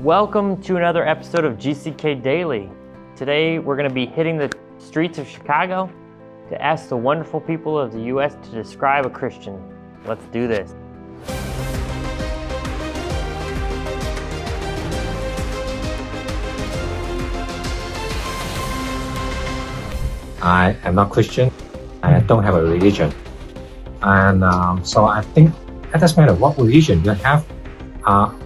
Welcome to another episode of GCK Daily. Today we're going to be hitting the streets of Chicago to ask the wonderful people of the U.S. to describe a Christian. Let's do this. I am not Christian. I don't have a religion. And so I think it doesn't matter what religion you have.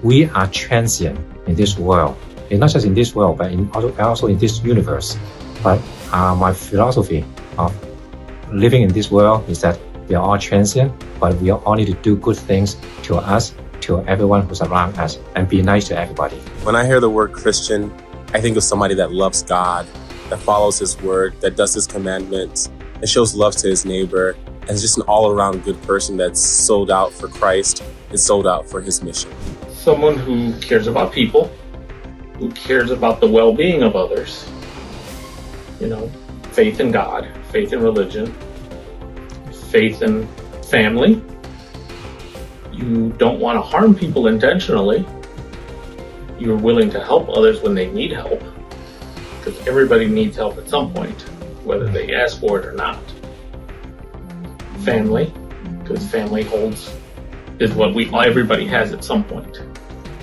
We are transient in this world. And not just in this world, but also in this universe. But my philosophy of living in this world is that we are all transient, but we all need to do good things to us, to everyone who's around us, and be nice to everybody. When I hear the word Christian, I think of somebody that loves God, that follows His word, that does His commandments, and shows love to his neighbor, and is just an all-around good person that's sold out for Christ and sold out for His mission. Someone who cares about people, who cares about the well-being of others. Faith in God, faith in religion, faith in family. You don't want to harm people intentionally. You're willing to help others when they need help, because everybody needs help at some point, whether they ask for it or not. Family, because family is what everybody has at some point,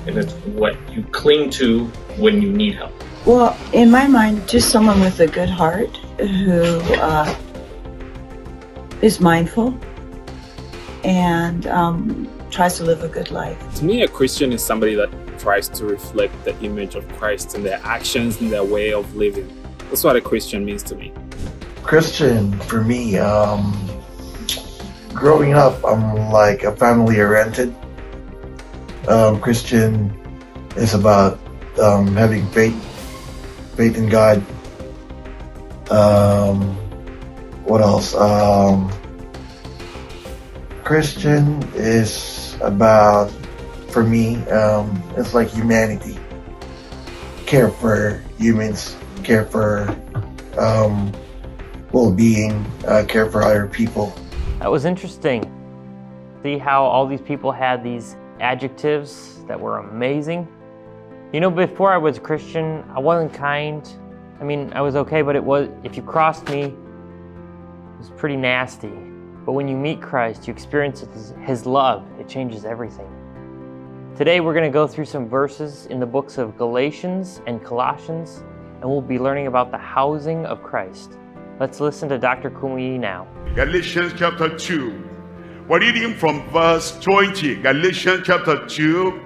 and it's what you cling to when you need help. Well, in my mind, just someone with a good heart who is mindful and tries to live a good life. To me, a Christian is somebody that tries to reflect the image of Christ in their actions, in their way of living. That's what a Christian means to me. Christian, for me, growing up, I'm like a family-oriented. Christian is about having faith in God. What else? Christian is about, for me, it's like humanity. Care for humans, care for well-being, care for other people. That was interesting. See how all these people had these adjectives that were amazing? Before I was a Christian, I wasn't kind. I was okay, but if you crossed me, it was pretty nasty. But when you meet Christ, you experience His love. It changes everything. Today we're going to go through some verses in the books of Galatians and Colossians, and we'll be learning about the housing of Christ. Let's listen to Dr. Kumuyi now. Galatians chapter 2. We're reading from verse 20. Galatians chapter 2,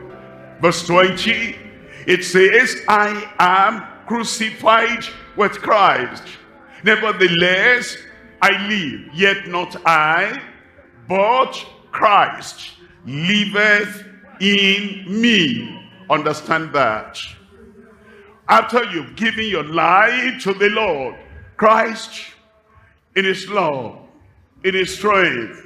verse 20. It says, I am crucified with Christ. Nevertheless, I live, yet not I, but Christ liveth in me. Understand that. After you've given your life to the Lord, Christ, in His love, in His strength,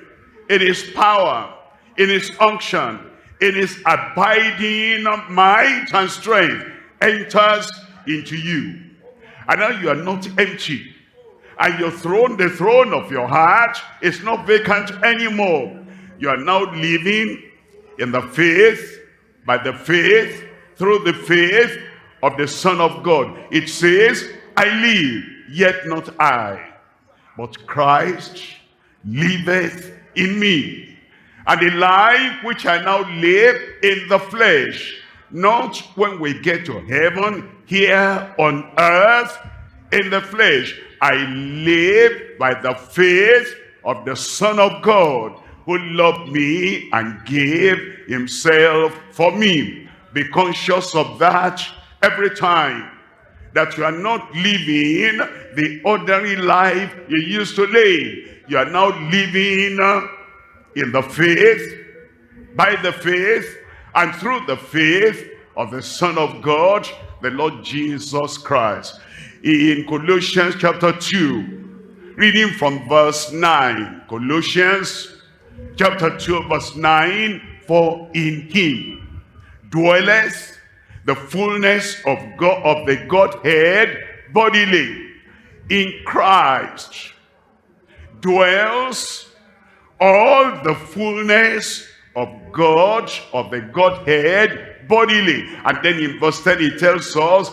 in His power, in His unction, in His abiding might and strength, enters into you. And now you are not empty. And your throne, the throne of your heart, is not vacant anymore. You are now living in the faith, by the faith, through the faith of the Son of God. It says, I live, yet not I, but Christ liveth in me. And the life which I now live in the flesh, not when we get to heaven, here on earth, in the flesh. I live by the faith of the Son of God, who loved me and gave Himself for me. Be conscious of that every time, that you are not living the ordinary life you used to live. You are now living in the faith, by the faith, and through the faith of the Son of God, the Lord Jesus Christ. In Colossians chapter 2, reading from verse 9. Colossians chapter 2, verse 9. For in Him dwelleth the fullness of God, of the Godhead bodily. In Christ dwells all the fullness of God, of the Godhead, bodily. And then in verse 10 it tells us,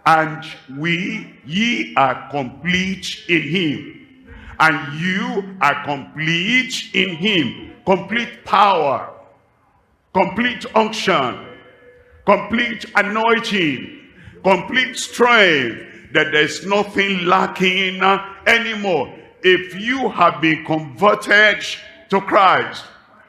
and ye are complete in him, and you are complete in him. Complete power, complete unction, complete anointing, complete strength, that there's nothing lacking anymore. If you have been converted to Christ,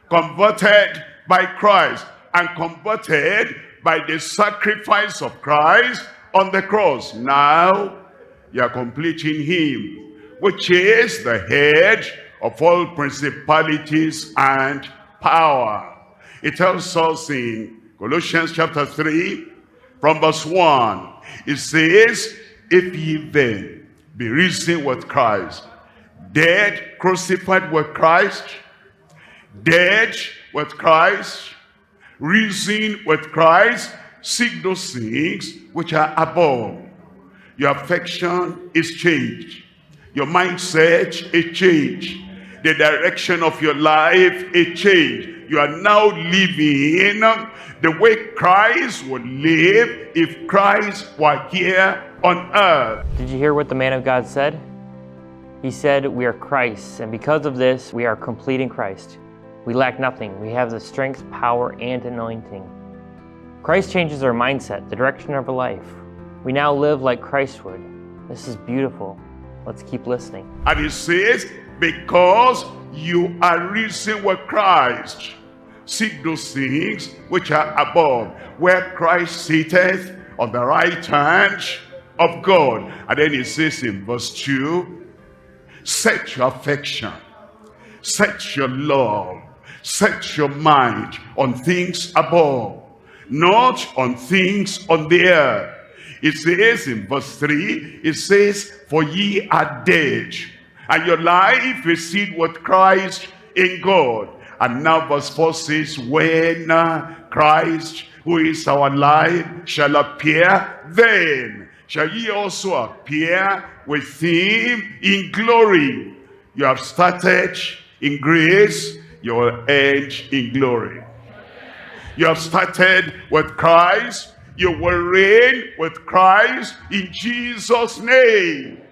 converted by Christ, and converted by the sacrifice of Christ on the cross, now you are complete in him, which is the head of all principalities and power. It tells us in Colossians chapter 3, from verse 1, it says, if ye then be risen with Christ, dead, crucified with Christ, dead with Christ, risen with Christ, seek those things which are above. Your affection is changed. Your mindset is changed. The direction of your life is changed. You are now living the way Christ would live if Christ were here on earth. Did you hear what the man of God said? He said, we are Christ, and because of this, we are complete in Christ. We lack nothing. We have the strength, power, and anointing. Christ changes our mindset, the direction of our life. We now live like Christ would. This is beautiful. Let's keep listening. And it says, because you are risen with Christ, seek those things which are above, where Christ sitteth on the right hand of God. And then it says in verse 2, set your affection, set your love, set your mind on things above, not on things on the earth. It says in verse 3, it says, for ye are dead, and your life is hid with Christ in God. And now verse 4 says, when Christ, who is our life, shall appear, then shall ye also appear with him in glory. You have started in grace, you will end in glory. You have started with Christ, you will reign with Christ in Jesus' name.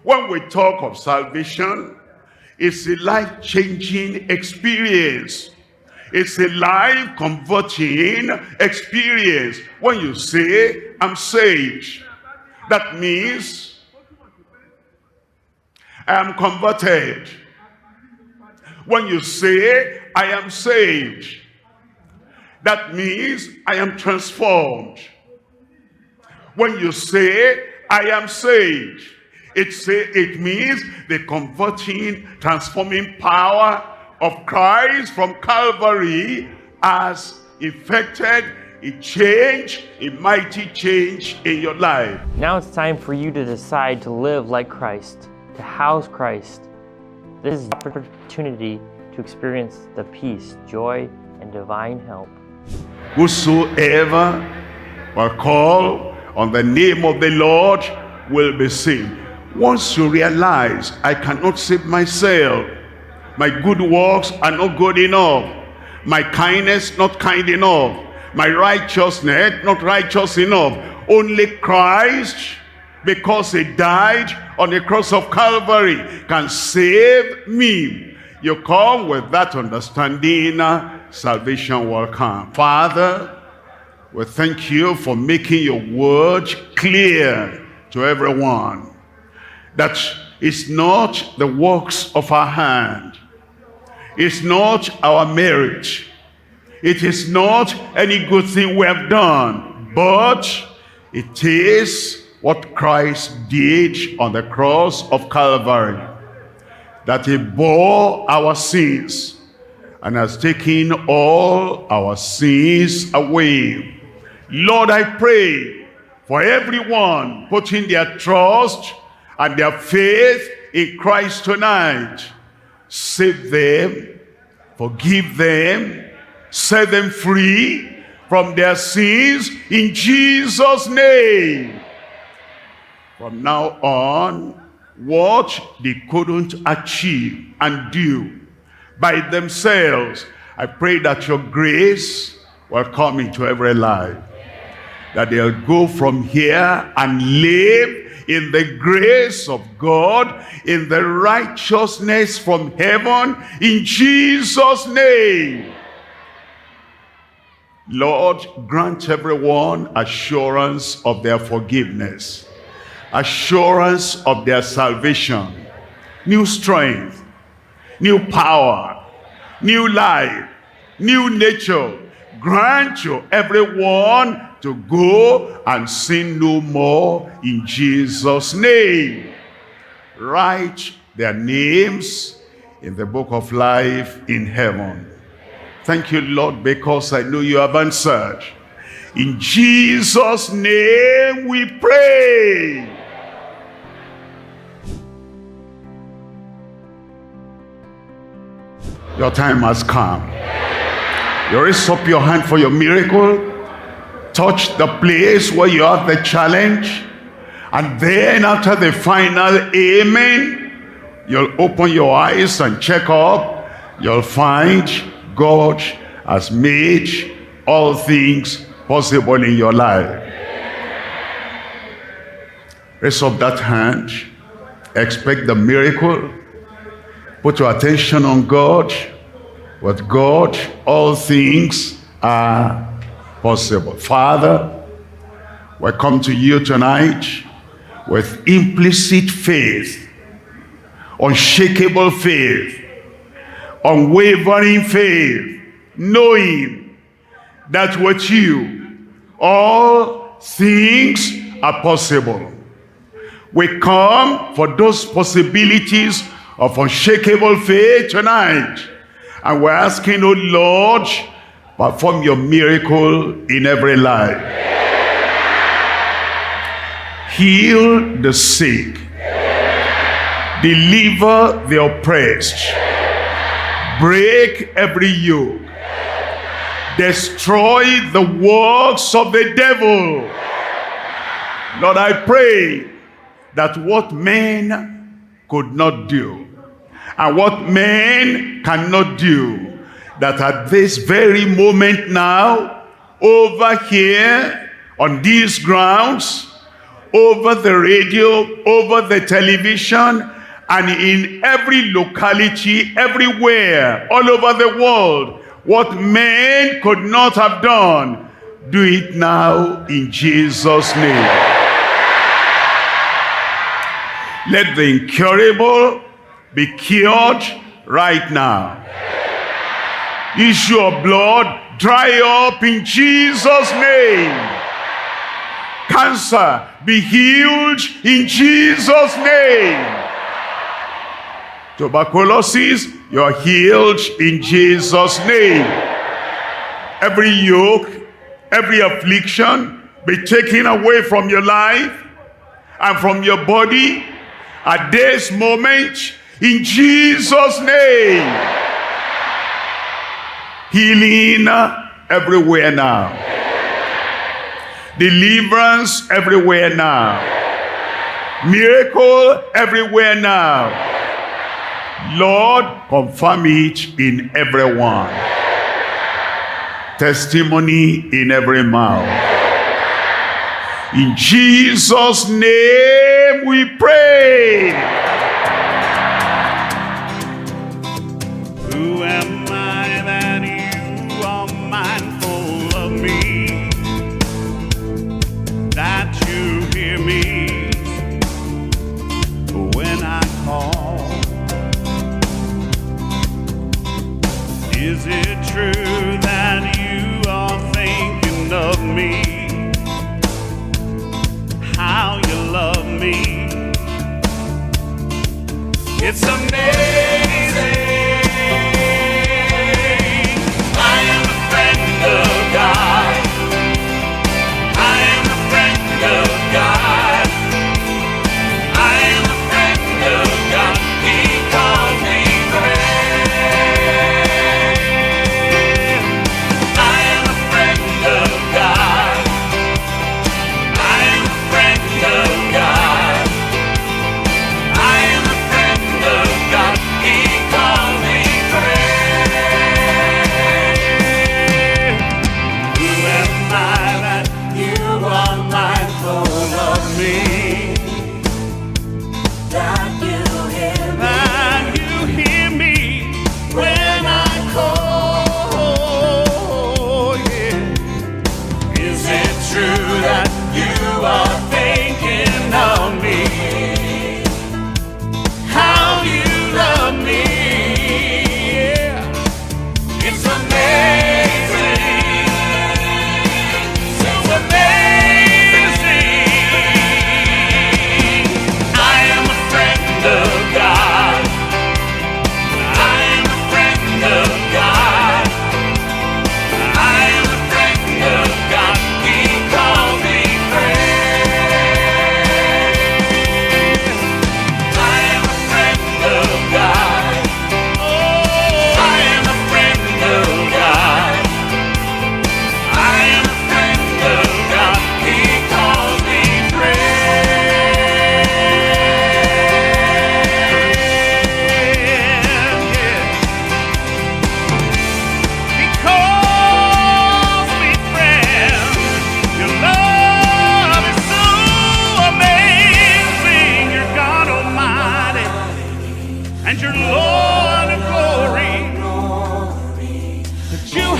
When we talk of salvation, it's a life-changing experience. It's a life-converting experience. When you say, I'm saved, that means I am converted. When you say, I am saved, that means I am transformed. When you say, I am saved, it means the converting, transforming power of Christ from Calvary has effected a change, a mighty change in your life. Now it's time for you to decide to live like Christ, to house Christ. This is the opportunity to experience the peace, joy, and divine help. Whosoever will call on the name of the Lord will be saved. Once you realize, I cannot save myself, my good works are not good enough, my kindness not kind enough, my righteousness not righteous enough, only Christ, because he died on the cross of Calvary, can save me. You come with that understanding, salvation will come. Father, we thank you for making your word clear to everyone, that it's not the works of our hand, it's not our merit, it is not any good thing we have done, but it is what Christ did on the cross of Calvary, that he bore our sins and has taken all our sins away. Lord, I pray for everyone putting their trust and their faith in Christ tonight. Save them, forgive them, set them free from their sins in Jesus' name. From now on, what they couldn't achieve and do by themselves, I pray that your grace will come into every life. That they'll go from here and live in the grace of God, in the righteousness from heaven, in Jesus' name. Lord, grant everyone assurance of their forgiveness, assurance of their salvation, new strength, new power, new life, new nature. Grant to everyone to go and sin no more in Jesus' name. Write their names in the book of life in heaven. Thank you, Lord, because I know you have answered. In Jesus' name we pray. Your time has come. You raise up your hand for your miracle. Touch the place where you have the challenge. And then after the final amen, you'll open your eyes and check up. You'll find God has made all things possible in your life. Raise up that hand. Expect the miracle. Put your attention on God. With God, all things are possible. Father, we come to you tonight with implicit faith, unshakable faith, unwavering faith, knowing that with you, all things are possible. We come for those possibilities of unshakable faith tonight. And we're asking, oh Lord, perform your miracle in every life. Heal the sick. Deliver the oppressed. Break every yoke. Destroy the works of the devil. Lord, I pray that what men could not do, and what men cannot do, that at this very moment now, over here, on these grounds, over the radio, over the television, and in every locality, everywhere, all over the world, what men could not have done, do it now in Jesus' name. Let the incurable be cured right now. Issue of blood dry up in Jesus' name. Cancer be healed in Jesus' name. Tuberculosis, you're healed in Jesus' name. Every yoke, every affliction be taken away from your life and from your body at this moment. In Jesus' name. Healing everywhere now. Deliverance everywhere now. Miracle everywhere now. Lord, confirm it in everyone. Testimony in every mouth. In Jesus' name we pray. Who am I that you are mindful of me, that you hear me when I call? Is it true that you are thinking of me, how you love me? It's amazing. God.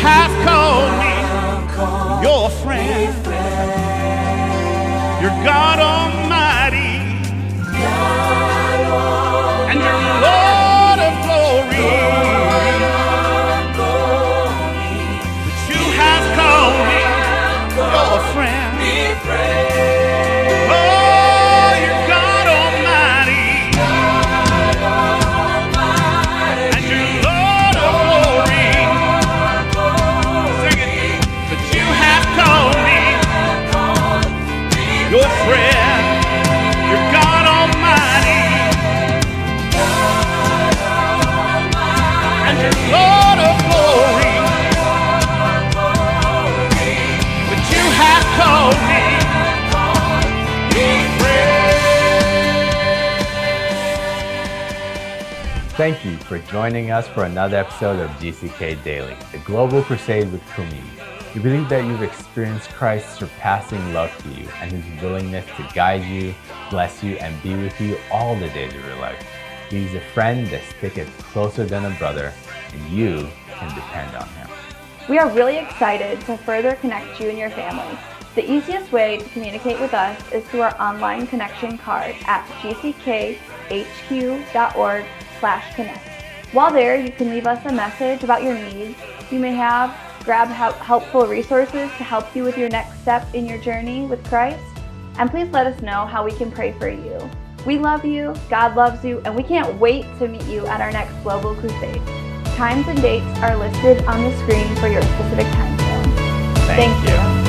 have called me your friend. You're God Almighty, and you're Lord of glory. But you have called me your friend. Oh, you're God Almighty, and you're Lord of glory. Sing it. But you have called me your friend. You're God Almighty, and you're Lord of glory. But you have called me your friend. Thank you for joining us for another episode of GCK Daily, the Global Crusade with Kumuyi. We believe that you've experienced Christ's surpassing love for you and his willingness to guide you, bless you, and be with you all the days of your life. He's a friend that sticketh closer than a brother, and you can depend on him. We are really excited to further connect you and your family. The easiest way to communicate with us is through our online connection card at gckhq.org/connect. While there, you can leave us a message about your needs you may have, grab helpful resources to help you with your next step in your journey with Christ, and please let us know how we can pray for you. We love you, God loves you, and we can't wait to meet you at our next Global Crusade. Times and dates are listed on the screen for your specific time zone. Thank you.